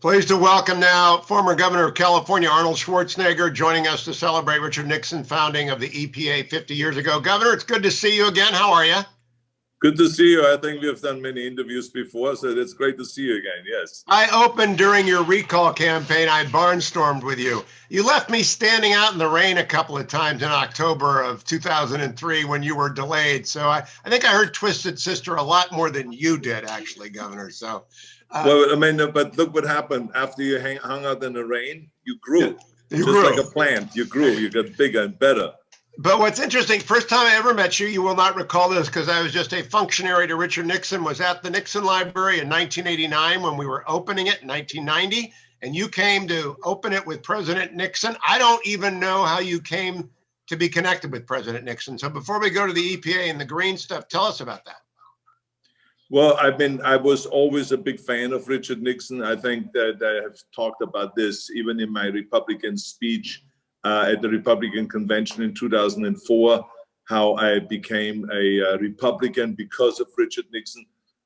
Pleased to welcome now former Governor of California, Arnold Schwarzenegger, joining us to celebrate Richard Nixon founding of the EPA 50 years ago. Governor, it's good to see you again. How are you? Good to see you. I think we have done many interviews before, so it's great to see you again, yes. I opened during your recall campaign. I barnstormed with you. You left me standing out in the rain a couple of times in October of 2003 when you were delayed. So I think I heard Twisted Sister a lot more than you did, actually, Governor. So. Well, I mean, but look what happened. After you hung out in the rain, you grew. You Just grew. like a plant. You grew. You got bigger and better. But what's interesting, first time I ever met you, you will not recall this because I was just a functionary to Richard Nixon, was at the Nixon Library in 1989 when we were opening it in 1990. And you came to open it with President Nixon. I don't even know how you came to be connected with President Nixon. So before we go to the EPA and the green stuff, tell us about that. Well, I was always a big fan of Richard Nixon. I think that I have talked about this even in my Republican speech at the Republican convention in 2004, how I became a Republican because of Richard Nixon.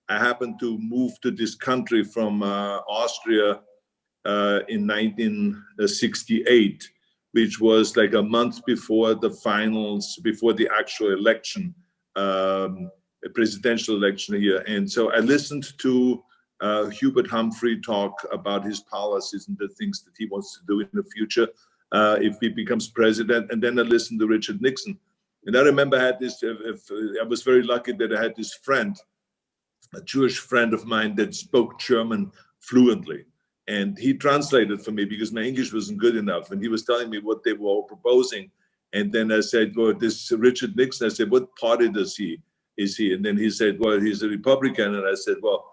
I happened to move to this country from Austria in 1968, which was like a month before the finals, before the actual election. A presidential election here. And so I listened to Hubert Humphrey talk about his policies and the things that he wants to do in the future if he becomes president. And then I listened to Richard Nixon. And I remember I had this, I was very lucky that I had this friend, a Jewish friend of mine that spoke German fluently. And he translated for me because my English wasn't good enough. And he was telling me what they were all proposing. And then I said, well, this Richard Nixon, I said, what party is he? And then he said, well, he's a Republican. And I said, well,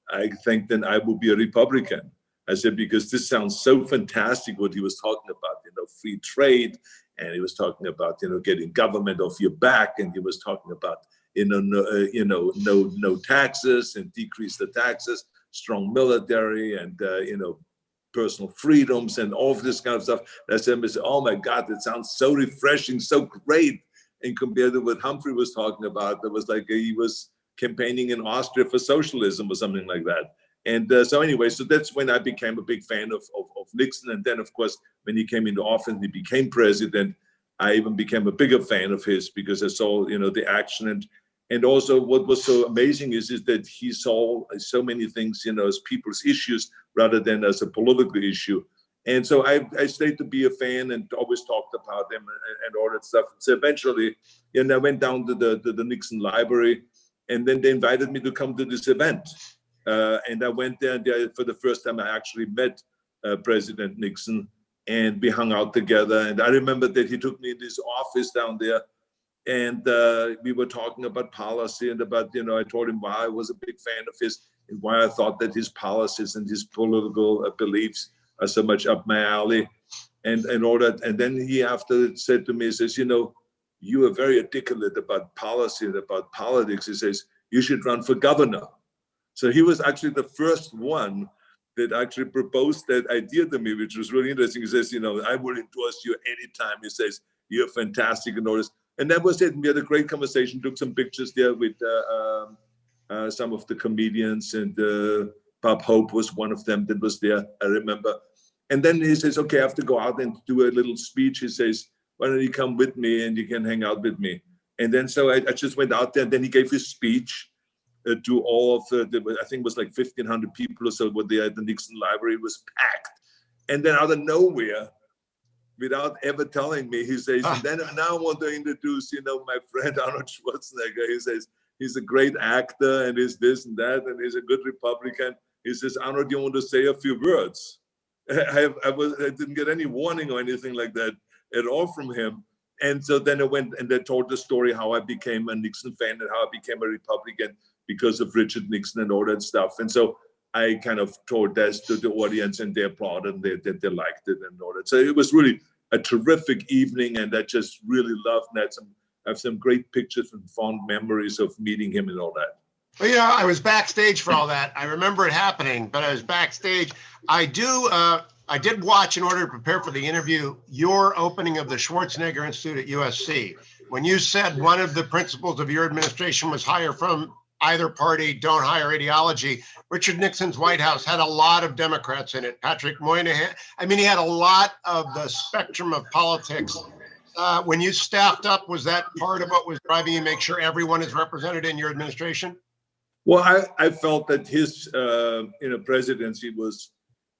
I think then I will be a Republican. I said, because this sounds so fantastic what he was talking about, free trade. And he was talking about, getting government off your back. And he was talking about, no taxes and decrease the taxes, strong military and, personal freedoms and all of this kind of stuff. And I said, oh my God, that sounds so refreshing, so great. And compared to what Humphrey was talking about, it was like he was campaigning in Austria for socialism or something like that. And so anyway, so that's when I became a big fan of Nixon. And then, of course, when he came into office and he became president, I even became a bigger fan of his because I saw, the action. And also what was so amazing is that he saw so many things, as people's issues rather than as a political issue. And so I stayed to be a fan and always talked about him and all that stuff. So eventually, I went down to the Nixon Library, and then they invited me to come to this event. And I went there, and for the first time, I actually met President Nixon, and we hung out together. And I remember that he took me in his office down there, and we were talking about policy and about, I told him why I was a big fan of his and why I thought that his policies and his political beliefs are so much up my alley and all that. And then he after said to me, he says, you are very articulate about policy and about politics. He says, you should run for governor. So he was actually the first one that actually proposed that idea to me, which was really interesting. He says, I will endorse you anytime. He says, you're fantastic and all this. And that was it. We had a great conversation, took some pictures there with some of the comedians, and Bob Hope was one of them that was there, I remember. And then he says, okay, I have to go out and do a little speech. He says, why don't you come with me and you can hang out with me? And then so I just went out there, and then he gave his speech to all of I think it was like 1,500 people or so were there at the Nixon Library. It was packed. And then out of nowhere, without ever telling me, he says, and then now I want to introduce, my friend Arnold Schwarzenegger. He says, he's a great actor and he's this and that, and he's a good Republican. He says, Arnold, you want to say a few words? I didn't get any warning or anything like that at all from him. And so then I went and I told the story how I became a Nixon fan and how I became a Republican because of Richard Nixon and all that stuff. And so I kind of told that to the audience, and they applauded and they liked it and all that. So it was really a terrific evening, and I just really loved that. I have some great pictures and fond memories of meeting him and all that. Well, I was backstage for all that. I remember it happening, but I was backstage. I did watch, in order to prepare for the interview, your opening of the Schwarzenegger Institute at USC. When you said one of the principles of your administration was hire from either party, don't hire ideology. Richard Nixon's White House had a lot of Democrats in it. Patrick Moynihan. I mean, he had a lot of the spectrum of politics. When you staffed up, was that part of what was driving you, make sure everyone is represented in your administration? Well, I felt that his presidency was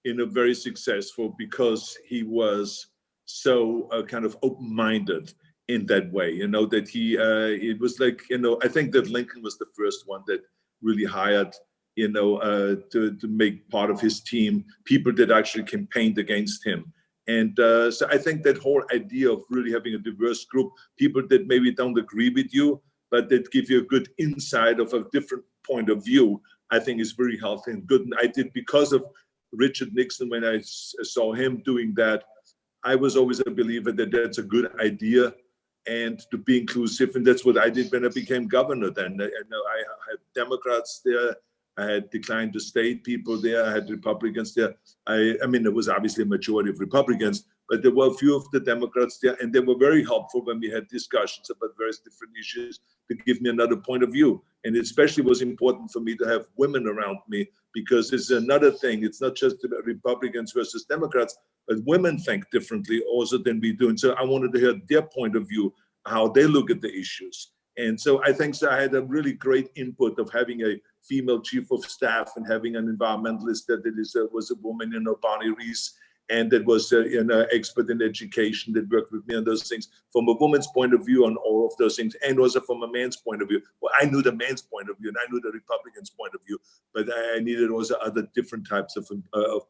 very successful because he was so kind of open-minded in that way, that it was like, I think that Lincoln was the first one that really hired, to make part of his team, people that actually campaigned against him. And so I think that whole idea of really having a diverse group, people that maybe don't agree with you, but that give you a good insight of a different point of view, I think is very healthy and good. And I did, because of Richard Nixon, when I saw him doing that, I was always a believer that that's a good idea and to be inclusive. And that's what I did when I became governor then. I had Democrats there. I had declined to state people there. I had Republicans there. I mean, there was obviously a majority of Republicans, but there were a few of the Democrats there, and they were very helpful when we had discussions about various different issues to give me another point of view. And it especially was important for me to have women around me, because it's another thing. It's not just Republicans versus Democrats, but women think differently also than we do. And so I wanted to hear their point of view, how they look at the issues. And so I think I had a really great input of having a female chief of staff and having an environmentalist that was a woman, Bonnie Reese, and that was an expert in education that worked with me on those things from a woman's point of view on all of those things, and also from a man's point of view. Well, I knew the man's point of view and I knew the Republicans' point of view, but I needed also other different types of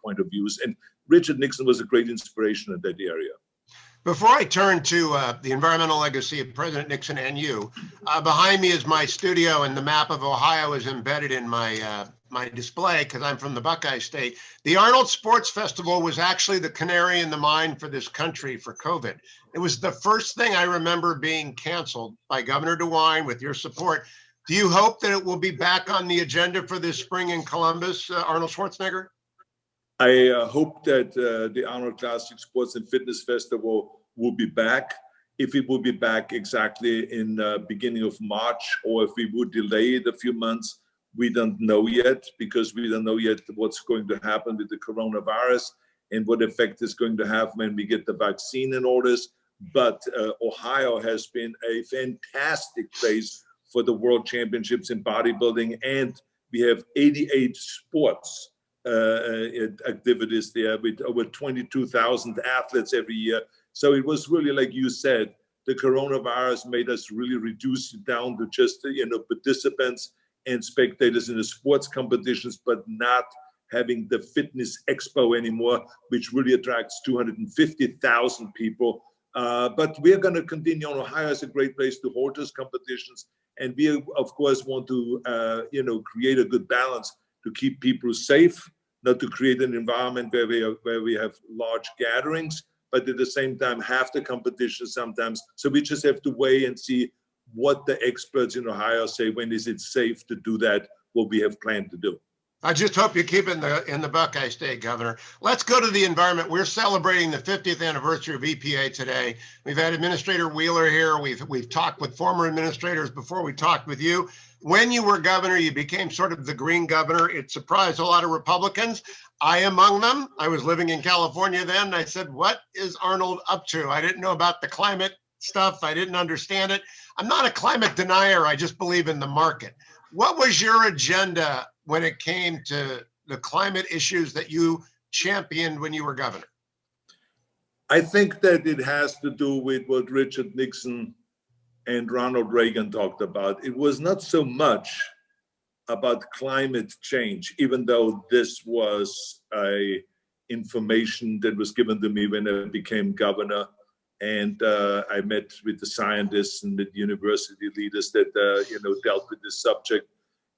point of views. And Richard Nixon was a great inspiration in that area. Before I turn to the environmental legacy of President Nixon and you, behind me is my studio, and the map of Ohio is embedded in my my display because I'm from the Buckeye State. The Arnold Sports Festival was actually the canary in the mine for this country for COVID. It was the first thing I remember being canceled by Governor DeWine with your support. Do you hope that it will be back on the agenda for this spring in Columbus, Arnold Schwarzenegger? I hope that the Arnold Classic Sports and Fitness Festival will be back. If it will be back exactly in beginning of March, or if we would delay it a few months, we don't know yet, because we don't know yet what's going to happen with the coronavirus and what effect it's going to have when we get the vaccine in orders. But Ohio has been a fantastic place for the World Championships in bodybuilding, and we have 88 sports activities there with over 22,000 athletes every year. So it was really, like you said, the coronavirus made us really reduce it down to just participants and spectators in the sports competitions, but not having the fitness expo anymore, which really attracts 250,000 people. But we are going to continue on. Ohio is a great place to hold those competitions, and we of course want to create a good balance to keep people safe, not to create an environment where we have large gatherings, but at the same time have the competition sometimes. So we just have to wait and see what the experts in Ohio say. When is it safe to do that, what we have planned to do. I just hope you keep it in the Buckeye State, Governor. Let's go to the environment. We're celebrating the 50th anniversary of EPA today. We've had Administrator Wheeler here. We've talked with former administrators before we talked with you. When you were governor, you became sort of the green governor. It surprised a lot of Republicans. I among them. I was living in California then, and I said, what is Arnold up to? I didn't know about the climate stuff. I didn't understand it. I'm not a climate denier. I just believe in the market. What was your agenda when it came to the climate issues that you championed when you were governor? I think that it has to do with what Richard Nixon and Ronald Reagan talked about. It was not so much about climate change, even though this was information that was given to me when I became governor. And I met with the scientists and the university leaders that dealt with this subject.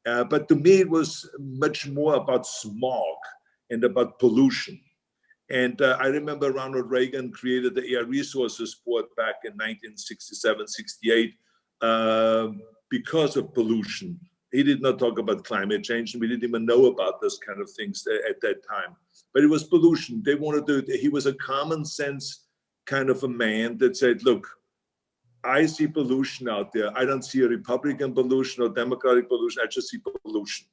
But to me, it was much more about smog and about pollution. And I remember Ronald Reagan created the Air Resources Board back in 1967, 68, because of pollution. He did not talk about climate change, and we didn't even know about those kind of things at that time. But it was pollution. They wanted to, he was a common sense kind of a man that said, look, I see pollution out there. I don't see a Republican pollution or Democratic pollution. I just see pollution.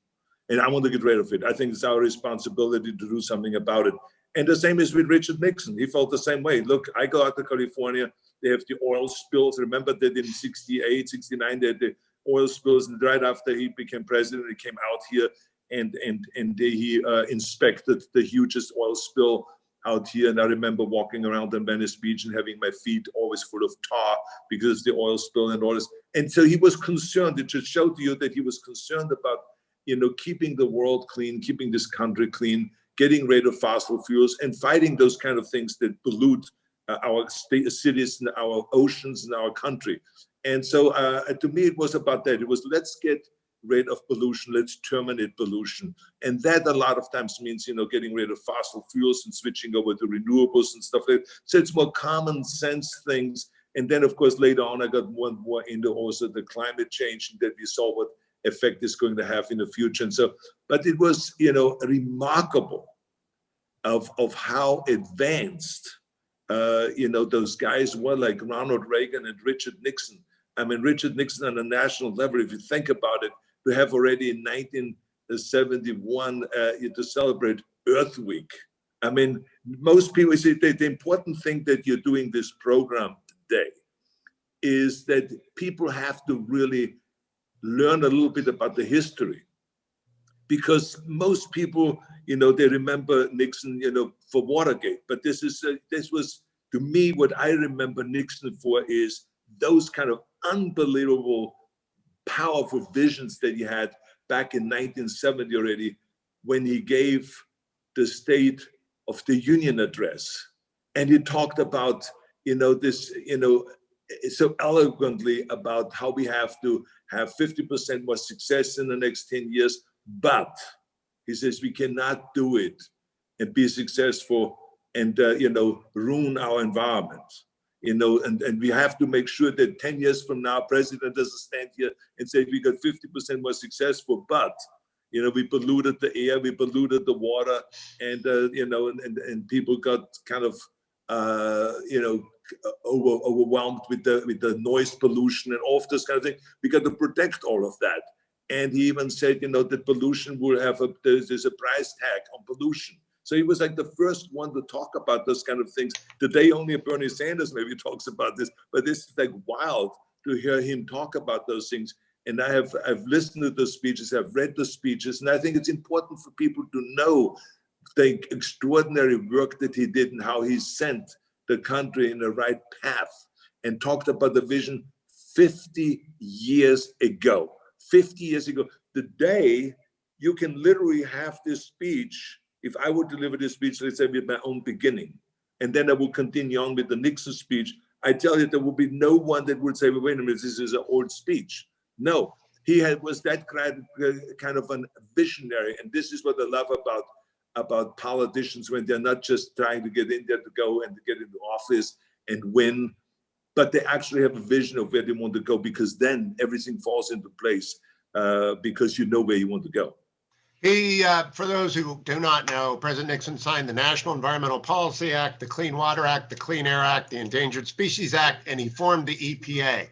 And I want to get rid of it. I think it's our responsibility to do something about it. And the same is with Richard Nixon. He felt the same way. Look, I go out to California. They have the oil spills. Remember that in 68, 69, they had the oil spills. And right after he became president, he came out here and he inspected the hugest oil spill out here. And I remember walking around on Venice Beach and having my feet always full of tar because of the oil spill and all this. And so he was concerned. It just showed you that he was concerned about, keeping the world clean, keeping this country clean, getting rid of fossil fuels, and fighting those kind of things that pollute our cities and our oceans and our country. And so to me, it was about that. It was, let's get rid of pollution, let's terminate pollution. And that a lot of times means, getting rid of fossil fuels and switching over to renewables and stuff like that. So it's more common sense things. And then, of course, later on, I got more and more into also the climate change that we saw what effect is going to have in the future. And so, but it was, remarkable of how advanced, those guys were, like Ronald Reagan and Richard Nixon. I mean, Richard Nixon on a national level, if you think about it, to have already in 1971 to celebrate Earth Week. I mean, most people say that the important thing that you're doing this program today is that people have to really learn a little bit about the history, because most people, they remember Nixon, for Watergate. But this was, to me, what I remember Nixon for is those kind of unbelievable, powerful visions that he had back in 1970 already, when he gave the State of the Union address. And he talked about, this, so eloquently about how we have to have 50% more success in the next 10 years. But he says we cannot do it and be successful and, ruin our environment. And we have to make sure that 10 years from now, president doesn't stand here and say we got 50% more successful, but, we polluted the air, we polluted the water, and, and people got kind of, overwhelmed with the noise pollution and all of this kind of thing. We got to protect all of that. And he even said, that pollution will have there's a price tag on pollution. So he was like the first one to talk about those kind of things. Today, only Bernie Sanders maybe talks about this, but this is like wild to hear him talk about those things. And I've listened to the speeches, I've read the speeches, and I think it's important for people to know the extraordinary work that he did and how he sent the country in the right path, and talked about the vision 50 years ago. 50 years ago, the day you can literally have this speech. If I would deliver this speech, let's say with my own beginning, and then I will continue on with the Nixon speech, I tell you, there will be no one that would say, well, wait a minute, this is an old speech. No, he was that kind of a visionary. And this is what I love about politicians, when they're not just trying to get in there to go and to get into office and win, but they actually have a vision of where they want to go, because then everything falls into place because you know where you want to go. He, for those who do not know, President Nixon signed the National Environmental Policy Act, the Clean Water Act, the Clean Air Act, the Endangered Species Act, and he formed the EPA.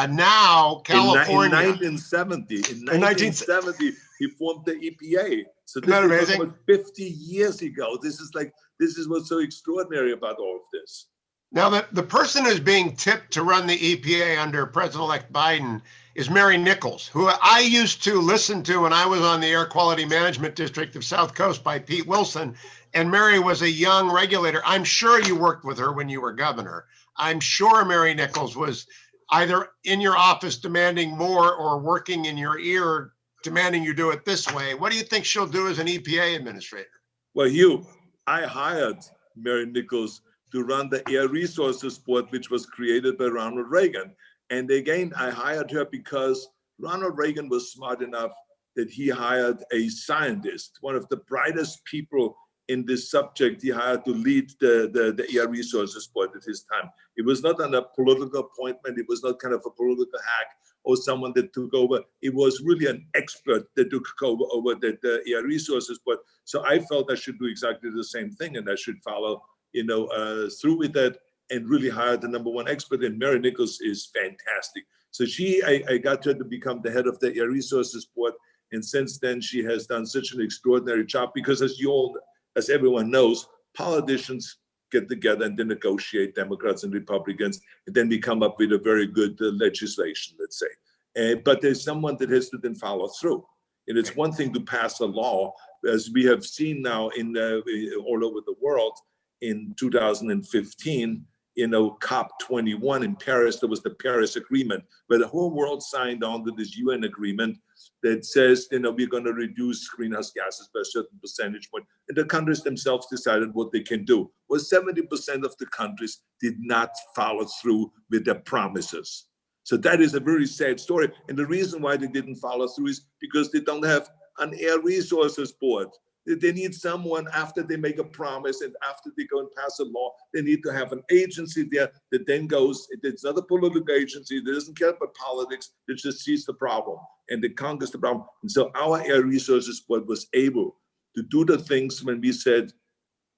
Now, California. In 1970, he formed the EPA. So this is almost 50 years ago. This is what's so extraordinary about all of this. Now, the person who's being tipped to run the EPA under President-elect Biden is Mary Nichols, who I used to listen to when I was on the Air Quality Management District of South Coast by Pete Wilson. And Mary was a young regulator. I'm sure you worked with her when you were governor. I'm sure Mary Nichols was either in your office demanding more or working in your ear demanding you do it this way. What do you think she'll do as an EPA administrator? Well, Hugh, I hired Mary Nichols to run the Air Resources Board, which was created by Ronald Reagan. And again, I hired her because Ronald Reagan was smart enough that he hired a scientist, one of the brightest people in this subject. He hired to lead the Air Resources Board at his time. It was not a political appointment. It was not kind of a political hack or someone that took over. It was really an expert that took over the Air Resources Board. So I felt I should do exactly the same thing, and I should follow through with that. and really hired the #1 expert. And Mary Nichols is fantastic. So I got her to become the head of the Air Resources Board. And since then, she has done such an extraordinary job because as everyone knows, politicians get together and they negotiate, Democrats and Republicans, and then we come up with a very good legislation, let's say. But there's someone that has to then follow through. And it's one thing to pass a law, as we have seen now all over the world. In 2015, COP21 in Paris, there was the Paris Agreement, where the whole world signed on to this UN agreement that says, we're going to reduce greenhouse gases by a certain percentage point. And the countries themselves decided what they can do. Well, 70% of the countries did not follow through with their promises. So that is a very sad story. And the reason why they didn't follow through is because they don't have an Air Resources Board. They need someone, after they make a promise and after they go and pass a law, they need to have an agency there that then goes, it's not a political agency that doesn't care about politics, that just sees the problem and that conquers the problem. And so our Air Resources Board was able to do the things when we said,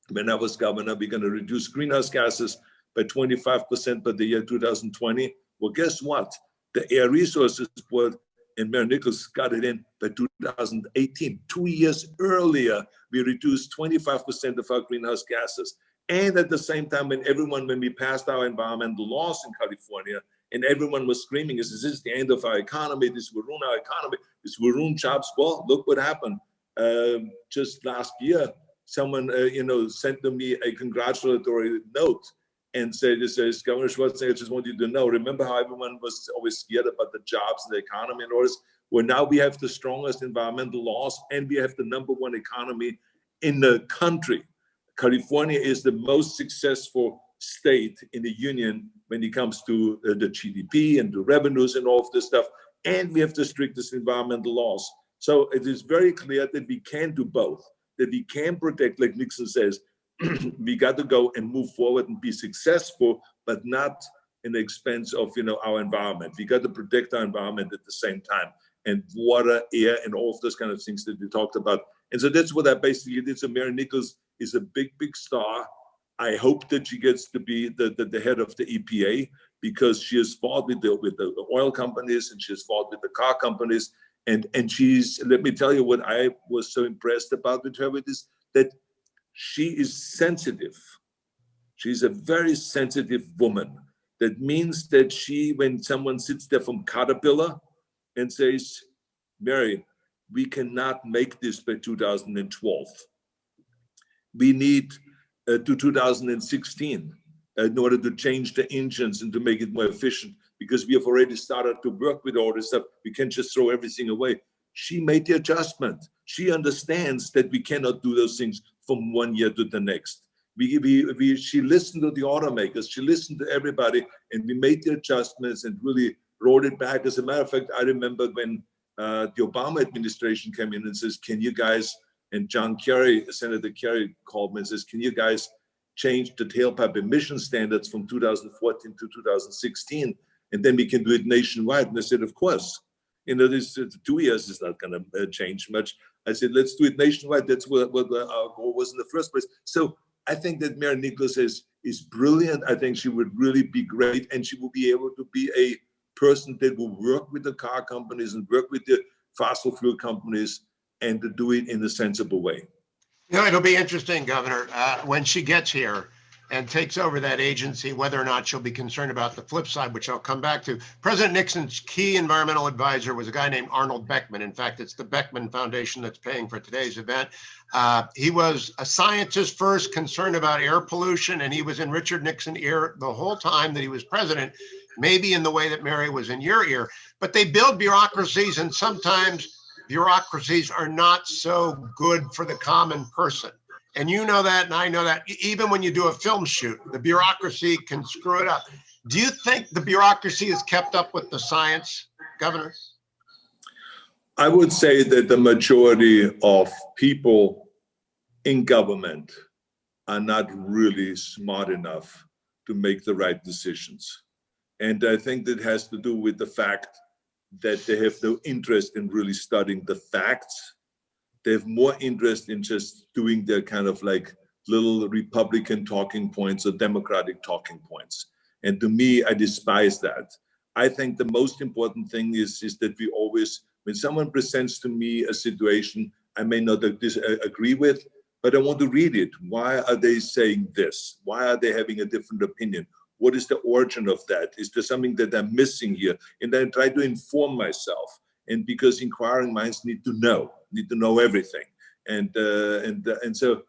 when I was governor, we're going to reduce greenhouse gases by 25% by the year 2020. Well, guess what? The Air Resources Board and Mayor Nichols got it in by 2018. 2 years earlier, we reduced 25% of our greenhouse gases. And at the same time, when we passed our environmental laws in California, and everyone was screaming, this is the end of our economy, this will ruin our economy, this will ruin jobs. Well, look what happened. Just last year, someone sent to me a congratulatory note and said, Governor Schwarzenegger, I just want you to know, remember how everyone was always scared about the jobs and the economy and all this? Well, now we have the strongest environmental laws and we have the #1 economy in the country. California is the most successful state in the union when it comes to the GDP and the revenues and all of this stuff. And we have the strictest environmental laws. So it is very clear that we can do both, that we can protect, like Nixon says, we got to go and move forward and be successful, but not in the expense of our environment. We got to protect our environment at the same time, and water, air, and all of those kind of things that we talked about. And so that's what I basically did. So Mary Nichols is a big, big star. I hope that she gets to be the head of the EPA, because she has fought with the oil companies and she has fought with the car companies. And she's, let me tell you what I was so impressed about with her, with this, that she is sensitive. She's a very sensitive woman. That means that when someone sits there from Caterpillar and says, Mary, we cannot make this by 2012. We need to 2016 in order to change the engines and to make it more efficient, because we have already started to work with all this stuff. We can't just throw everything away. She made the adjustment. She understands that we cannot do those things from one year to the next. She listened to the automakers, she listened to everybody, and we made the adjustments and really rolled it back. As a matter of fact, I remember when the Obama administration came in and says, can you guys, and John Kerry, Senator Kerry called me and says, can you guys change the tailpipe emission standards from 2014 to 2016, and then we can do it nationwide? And I said, of course. This 2 years is not going to change much. I said, let's do it nationwide. That's what our goal was in the first place. So I think that Mary Nichols is brilliant. I think she would really be great, and she will be able to be a person that will work with the car companies and work with the fossil fuel companies and to do it in a sensible way. It'll be interesting, Governor, when she gets here and takes over that agency, whether or not she'll be concerned about the flip side, which I'll come back to. President Nixon's key environmental advisor was a guy named Arnold Beckman. In fact, it's the Beckman Foundation that's paying for today's event. He was a scientist first, concerned about air pollution, and he was in Richard Nixon's ear the whole time that he was president, maybe in the way that Mary was in your ear. But they build bureaucracies, and sometimes bureaucracies are not so good for the common person. And you know that, and I know that. Even when you do a film shoot, the bureaucracy can screw it up. Do you think the bureaucracy has kept up with the science, Governor? I would say that the majority of people in government are not really smart enough to make the right decisions. And I think that has to do with the fact that they have no interest in really studying the facts. They have more interest in just doing their kind of like little Republican talking points or Democratic talking points. And to me, I despise that. I think the most important thing is that we always, when someone presents to me a situation I may not agree with, but I want to read it. Why are they saying this? Why are they having a different opinion? What is the origin of that? Is there something that I'm missing here? And then I try to inform myself. And because inquiring minds need to know everything. And so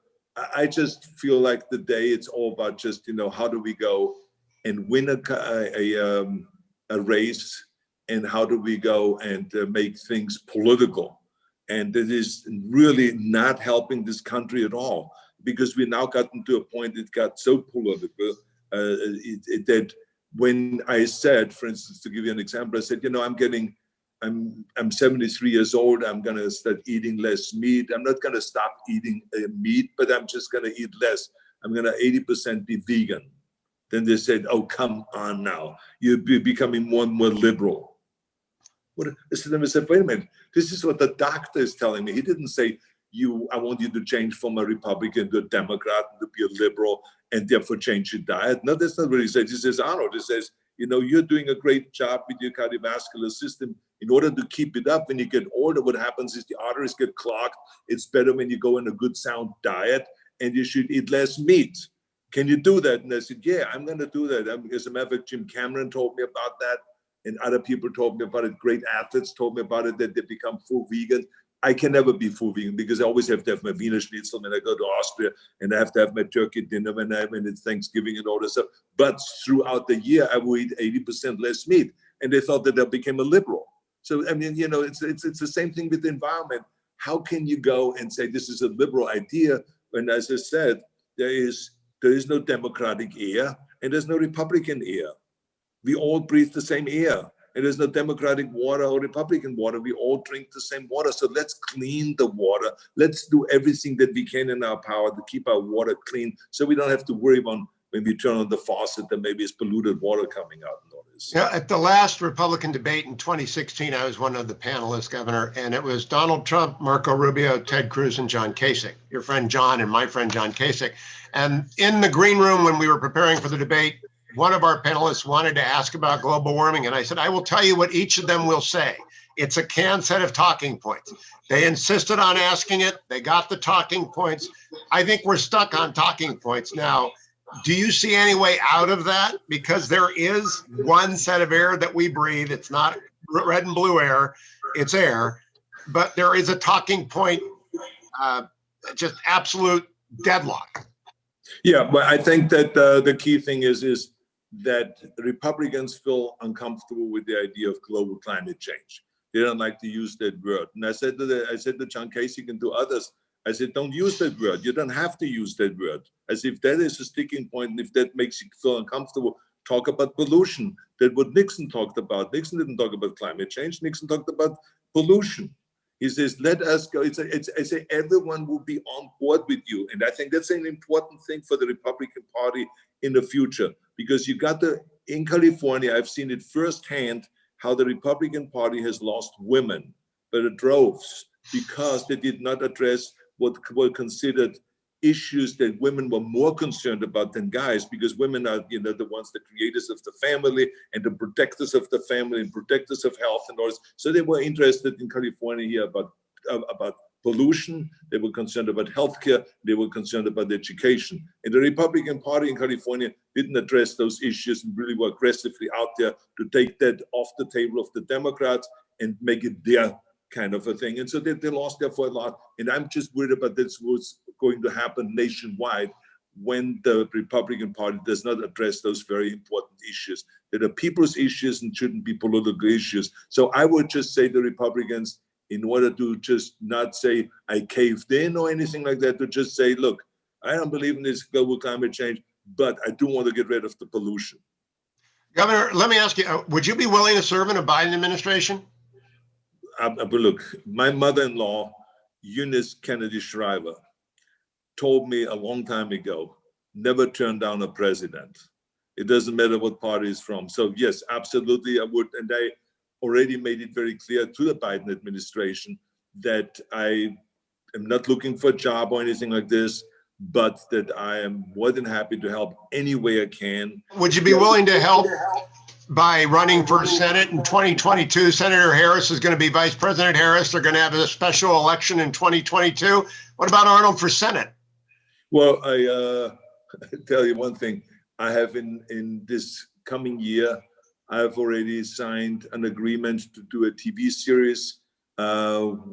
I just feel like the day it's all about just, how do we go and win a race, and how do we go and make things political? And it is really not helping this country at all, because we now gotten to a point it got so political that when I said, for instance, to give you an example, I said, I'm 73 years old. I'm going to start eating less meat. I'm not going to stop eating meat, but I'm just going to eat less. I'm going to 80% be vegan. Then they said, oh, come on now. You're becoming more and more liberal. I said, wait a minute. This is what the doctor is telling me. He didn't say, I want you to change from a Republican to a Democrat, to be a liberal, and therefore change your diet. No, that's not what he said. He says, Arnold, he says, you're doing a great job with your cardiovascular system. In order to keep it up, when you get older, what happens is the arteries get clogged. It's better when you go on a good, sound diet, and you should eat less meat. Can you do that? And I said, yeah, I'm going to do that. As a matter of fact, Jim Cameron told me about that, and other people told me about it. Great athletes told me about it, that they become full vegan. I can never be full vegan because I always have to have my Wiener Schnitzel when I go to Austria, and I have to have my turkey dinner when it's Thanksgiving and all this stuff. But throughout the year, I will eat 80% less meat. And they thought that I became a liberal. So, it's the same thing with the environment. How can you go and say this is a liberal idea when, as I said, there is no Democratic air and there's no Republican air? We all breathe the same air. And there's no Democratic water or Republican water. We all drink the same water. So let's clean the water. Let's do everything that we can in our power to keep our water clean, so we don't have to worry about when we turn on the faucet that maybe it's polluted water coming out and all this. Yeah, at the last Republican debate in 2016, I was one of the panelists, Governor, and it was Donald Trump, Marco Rubio, Ted Cruz, and John Kasich, your friend John and my friend John Kasich. And in the green room, when we were preparing for the debate, one of our panelists wanted to ask about global warming, and I said, I will tell you what each of them will say. It's a canned set of talking points. They insisted on asking it. They got the talking points. I think we're stuck on talking points now. Do you see any way out of that? Because there is one set of air that we breathe. It's not red and blue air, it's air. But there is a talking point, just absolute deadlock. Yeah, but I think that the key thing is that Republicans feel uncomfortable with the idea of global climate change. They don't like to use that word. And I said to John Kasich and to others, I said, don't use that word. You don't have to use that word. As if that is a sticking point, and if that makes you feel uncomfortable, talk about pollution. That's what Nixon talked about. Nixon didn't talk about climate change. Nixon talked about pollution. He says, let us go. I say, everyone will be on board with you. And I think that's an important thing for the Republican Party in the future, because in California, I've seen it firsthand, how the Republican Party has lost women by the droves because they did not address what were considered issues that women were more concerned about than guys, because women are, the ones, the creators of the family and the protectors of the family and protectors of health and all this. So they were interested in California here about pollution. They were concerned about healthcare. They were concerned about education. And the Republican Party in California didn't address those issues and really were aggressively out there to take that off the table of the Democrats and make it their kind of a thing. And so they lost there for a lot. And I'm just worried about this was going to happen nationwide when the Republican Party does not address those very important issues that are people's issues and shouldn't be political issues. So I would just say to Republicans, in order to just not say I caved in or anything like that, to just say, look, I don't believe in this global climate change, but I do want to get rid of the pollution. Governor, let me ask you, would you be willing to serve in a Biden administration? But look, my mother-in-law, Eunice Kennedy Shriver, told me a long time ago, never turn down a president. It doesn't matter what party he's from. So yes, absolutely I would. And I already made it very clear to the Biden administration that I am not looking for a job or anything like this, but that I am more than happy to help any way I can. Would you be willing to help by running for Senate in 2022? Senator Harris is going to be Vice President Harris. They're going to have a special election in 2022. What about Arnold for Senate? Well, I tell you one thing. I have in this coming year, I have already signed an agreement to do a TV series,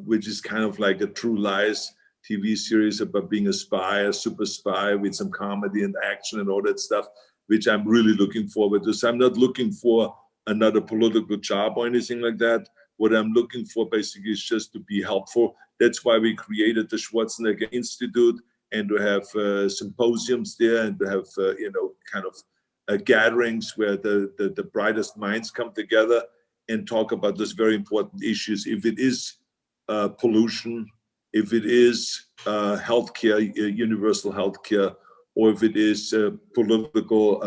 which is kind of like a True Lies TV series about being a spy, a super spy with some comedy and action and all that stuff, which I'm really looking forward to. So I'm not looking for another political job or anything like that. What I'm looking for basically is just to be helpful. That's why we created the Schwarzenegger Institute, and to have symposiums there, and to have kind of gatherings where the brightest minds come together and talk about those very important issues. If it is pollution, if it is healthcare, universal healthcare, or if it is political,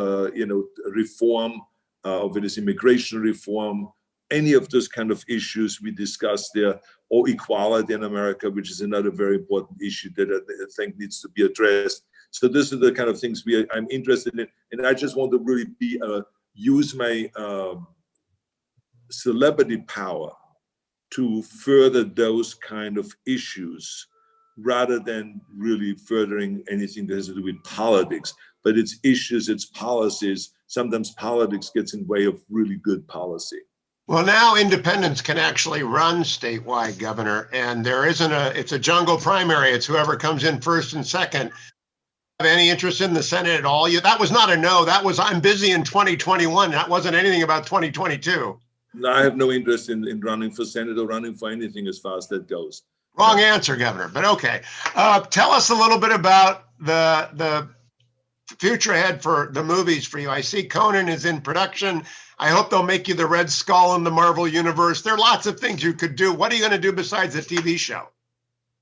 reform, or if it is immigration reform, any of those kind of issues we discuss there, or equality in America, which is another very important issue that I think needs to be addressed. So these are the kind of things I'm interested in, and I just want to really use my celebrity power to further those kind of issues, rather than really furthering anything that has to do with politics. But it's issues, it's policies. Sometimes politics gets in the way of really good policy. Well, now independents can actually run statewide, Governor, and there isn't it's a jungle primary. It's whoever comes in first and second. Have any interest in the Senate at all? That was not a no. That was, I'm busy in 2021. That wasn't anything about 2022. No, I have no interest in running for Senate or running for anything as far as that goes. Wrong answer, Governor, but okay. Tell us a little bit about the future ahead for the movies for you. I see Conan is in production. I hope they'll make you the Red Skull in the Marvel Universe. There are lots of things you could do. What are you going to do besides the TV show?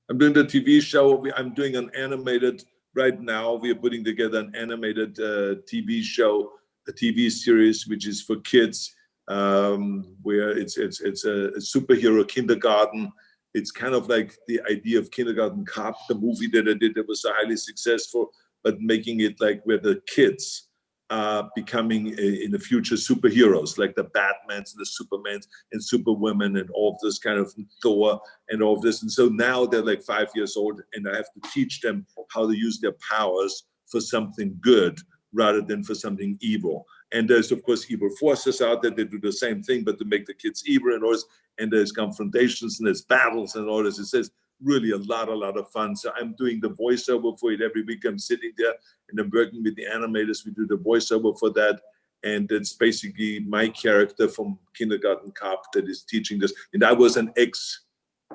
I'm doing the TV show. I'm doing an animated, right now we are putting together an animated TV show, a TV series, which is for kids, where it's a superhero kindergarten. It's kind of like the idea of Kindergarten Cop, the movie that I did that was so highly successful, but making it like where the kids are becoming in the future superheroes, like the Batmans and the Supermans and Superwomen and all of this kind of Thor and all of this. And so now they're like 5 years old, and I have to teach them how to use their powers for something good rather than for something evil. And there's, of course, evil forces out there that do the same thing, but to make the kids evil and all this. And there's confrontations and there's battles and all this. It says really a lot of fun. So I'm doing the voiceover for it every week. I'm sitting there and I'm working with the animators. We do the voiceover for that. And it's basically my character from Kindergarten Cop that is teaching this. And I was an ex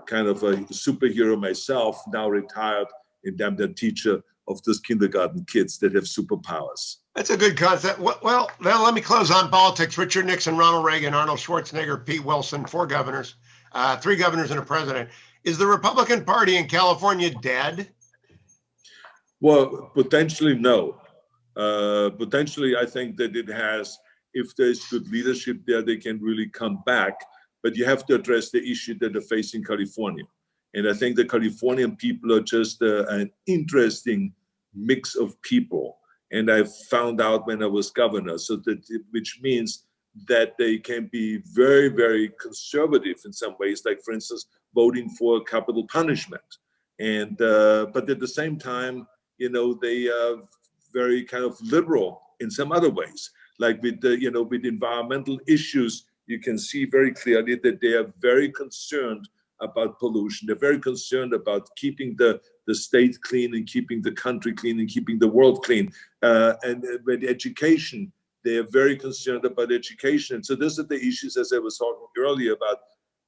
kind of a superhero myself, now retired, and I'm the teacher of those kindergarten kids that have superpowers. That's a good concept. Well, then let me close on politics. Richard Nixon, Ronald Reagan, Arnold Schwarzenegger, Pete Wilson, 4 governors, 3 governors and a president. Is the Republican Party in California dead? Well, potentially no. Potentially, I think that it has, if there's good leadership there, they can really come back. But you have to address the issue that they're facing California. And I think the Californian people are just an interesting mix of people. And I found out when I was governor, which means that they can be very, very conservative in some ways, like, for instance, voting for capital punishment. And but at the same time, they are very kind of liberal in some other ways, like with with environmental issues. You can see very clearly that they are very concerned about pollution. They're very concerned about keeping the state clean and keeping the country clean and keeping the world clean. And with education, they are very concerned about education. And so those are the issues, as I was talking earlier about,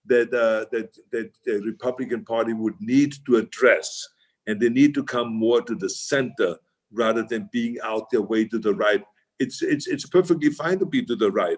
that the Republican Party would need to address. And they need to come more to the center rather than being out their way to the right. It's perfectly fine to be to the right.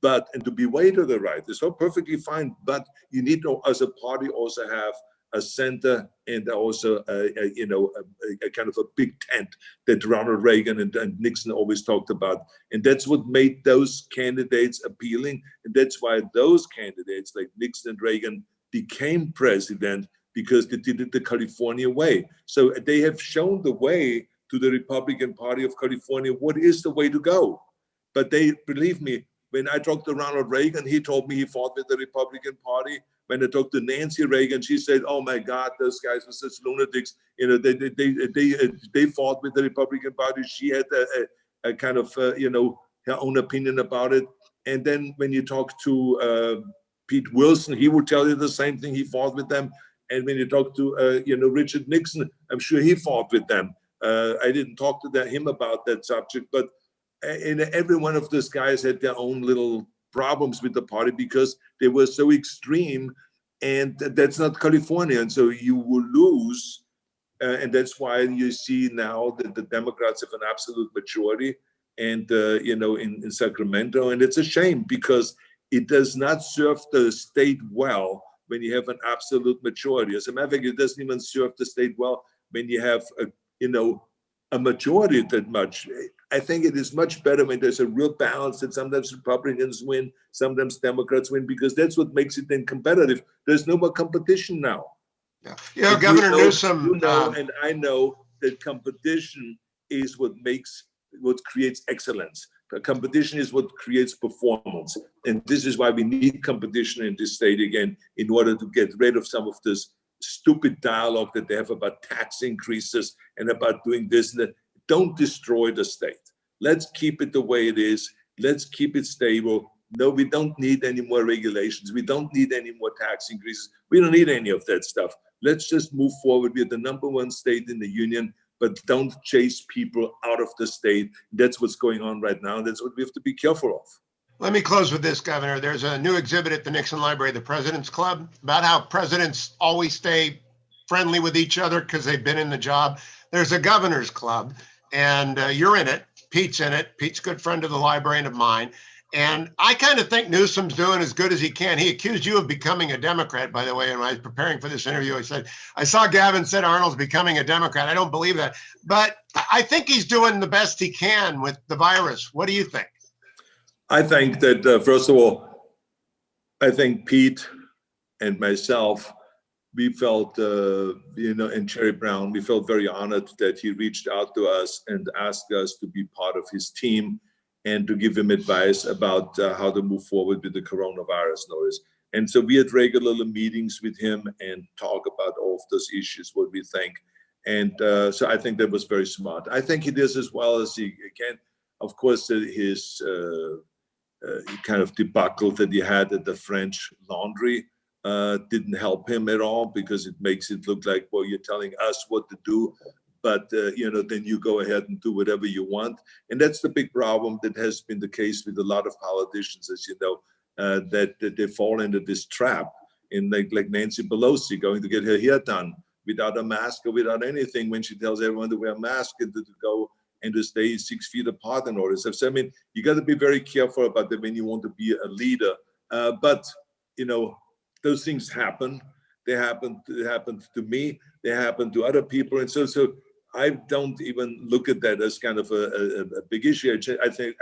And to be way to the right is so perfectly fine, but you need to, as a party, also have a center and also a kind of a big tent that Ronald Reagan and Nixon always talked about. And that's what made those candidates appealing. And that's why those candidates like Nixon and Reagan became president, because they did it the California way. So they have shown the way to the Republican Party of California, what is the way to go. But they, believe me, when I talked to Ronald Reagan, he told me he fought with the Republican Party. When I talked to Nancy Reagan, she said, "Oh my God, those guys were such lunatics. You know, they fought with the Republican Party." She had a kind of you know, her own opinion about it. And then when you talk to Pete Wilson, he would tell you the same thing. He fought with them. And when you talk to you know, Richard Nixon, I'm sure he fought with them. I didn't talk to him about that subject, but every one of those guys had their own little problems with the party because they were so extreme, and that's not California. And so you will lose. And that's why you see now that the Democrats have an absolute majority, and you know, in Sacramento. And it's a shame because it does not serve the state well when you have an absolute majority. As a matter of fact, it doesn't even serve the state well when you have a, you know, a majority that much. I think it is much better when there's a real balance, that sometimes Republicans win, sometimes Democrats win, because that's what makes it then competitive. There's no more competition now. Yeah, you know, Governor Newsom. You know, and I know that competition is what creates excellence. Competition is what creates performance. And this is why we need competition in this state again, in order to get rid of some of this stupid dialogue that they have about tax increases and about doing this and that. Don't destroy the state. Let's keep it the way it is. Let's keep it stable. No, we don't need any more regulations. We don't need any more tax increases. We don't need any of that stuff. Let's just move forward. We're the #1 state in the union, but don't chase people out of the state. That's what's going on right now. That's what we have to be careful of. Let me close with this, Governor. There's a new exhibit at the Nixon Library, the President's Club, about how presidents always stay friendly with each other because they've been in the job. There's a Governor's Club, and you're in it. Pete's in it. Pete's a good friend of the library and of mine. And I kind of think Newsom's doing as good as he can. He accused you of becoming a Democrat, by the way. And when I was preparing for this interview, I said, I saw Gavin said Arnold's becoming a Democrat. I don't believe that. But I think he's doing the best he can with the virus. What do you think? I think that, first of all, I think Pete and myself, we felt, you know, and Jerry Brown, we felt very honored that he reached out to us and asked us to be part of his team and to give him advice about how to move forward with the coronavirus notice. And so we had regular meetings with him and talk about all of those issues, what we think. And so I think that was very smart. I think he does as well as he can. Of course, his kind of debacle that he had at the French Laundry didn't help him at all, because it makes it look like, well, you're telling us what to do, but you know, then you go ahead and do whatever you want. And that's the big problem that has been the case with a lot of politicians, as you know, that they fall into this trap, in like Nancy Pelosi going to get her hair done without a mask or without anything, when she tells everyone to wear a mask and to go and to stay 6 feet apart and all this stuff. So I mean, you got to be very careful about that when you want to be a leader. But you know, those things happen. They happened to me. They happen to other people, and so I don't even look at that as kind of a big issue. I think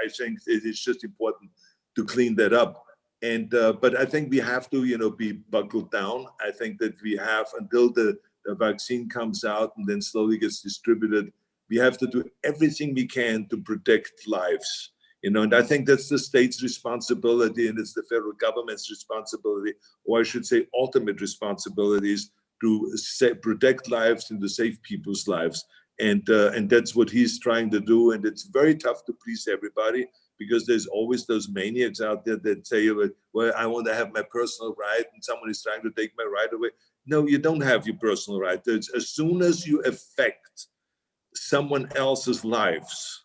it's just important to clean that up. And but I think we have to, you know, be buckled down. I think that we have, until the vaccine comes out and then slowly gets distributed, we have to do everything we can to protect lives. You know, and I think that's the state's responsibility, and it's the federal government's responsibility, or I should say ultimate responsibilities, to protect lives and to save people's lives. And that's what he's trying to do. And it's very tough to please everybody, because there's always those maniacs out there that say, well, I want to have my personal right, and someone is trying to take my right away. No, you don't have your personal right. As soon as you affect someone else's lives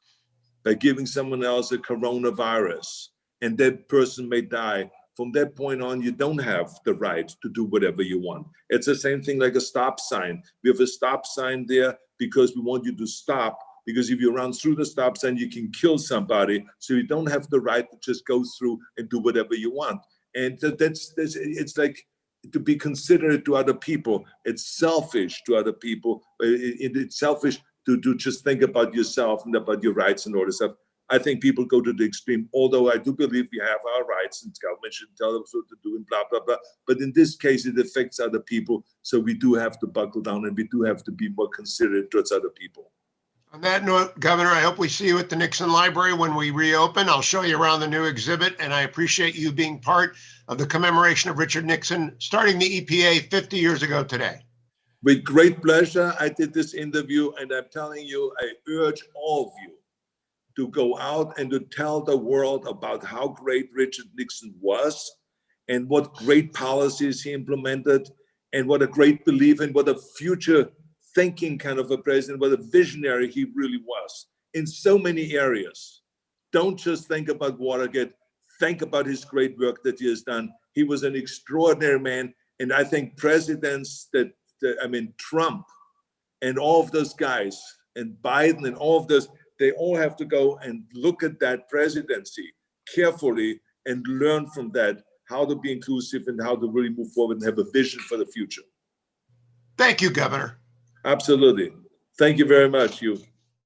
by giving someone else a coronavirus, and that person may die, from that point on, you don't have the right to do whatever you want. It's the same thing like a stop sign. We have a stop sign there because we want you to stop, because if you run through the stop sign, you can kill somebody. So you don't have the right to just go through and do whatever you want. And it's like, to be considerate to other people. It's selfish to other people. It's selfish to just think about yourself and about your rights and all this stuff. I think people go to the extreme, although I do believe we have our rights and government should tell us what to do and blah, blah, blah. But in this case, it affects other people. So we do have to buckle down and we do have to be more considerate towards other people. On that note, Governor, I hope we see you at the Nixon Library when we reopen. I'll show you around the new exhibit, and I appreciate you being part of the commemoration of Richard Nixon, starting the EPA 50 years ago today. With great pleasure, I did this interview, and I'm telling you, I urge all of you to go out and to tell the world about how great Richard Nixon was and what great policies he implemented and what a great belief and what a future thinking kind of a president, what a visionary he really was in so many areas. Don't just think about Watergate, think about his great work that he has done. He was an extraordinary man. And I think presidents Trump and all of those guys and Biden and all of those, they all have to go and look at that presidency carefully and learn from that how to be inclusive and how to really move forward and have a vision for the future. Thank you, Governor. Absolutely. Thank you very much, you.